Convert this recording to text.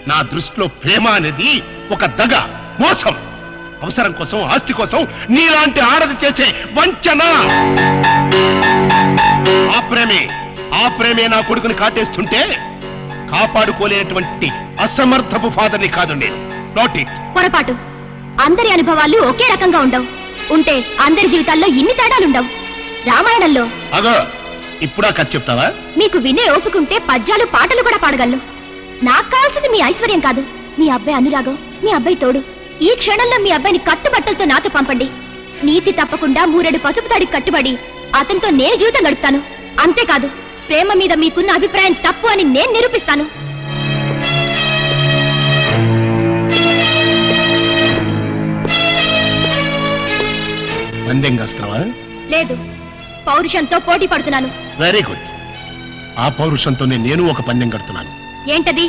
నా దృష్టిలో ప్రేమ అనేది ఒక దగ, మోసం. అవసరం కోసం, ఆస్తి కోసం నీలాంటి ఆడది చేసే వంచన. ఆ ప్రేమే నా కొడుకుని కాటేస్తుంటే కాపాడుకోలేనటువంటి అసమర్థపు ఫాదర్ని కాదు నేను. Not it. పొరపాటు. అందరి అనుభవాలు ఒకే రకంగా ఉండవు. ఉంటే అందరి జీవితాల్లో ఇన్ని తేడాలుండవు. రామాయణంలో అగో ఇప్పుడా కథ చెప్తావా? మీకు వినే ఓపుకుంటే పద్యాలు పాటలు కూడా పాడగలను. నాకు కావాల్సింది మీ ఐశ్వర్యం కాదు, మీ అబ్బాయి అనురాగం, మీ అబ్బాయి తోడు. ఈ క్షణంలో మీ అబ్బాయిని కట్టుబట్టలతో నాతో పంపండి. నీతి తప్పకుండా 3 పసుపు తాడికి కట్టుబడి అతనితో నేను జీవితం గడుపుతాను. అంతేకాదు, ప్రేమ మీద మీకున్న అభిప్రాయం తప్పు అని నేను నిరూపిస్తాను. లేదు, పౌరుషంతో పోటీ పడుతున్నాను. Very good. ఆ పౌరుషంతోనే నేను ఒక పందెం కడుతున్నాను. ఏంటది?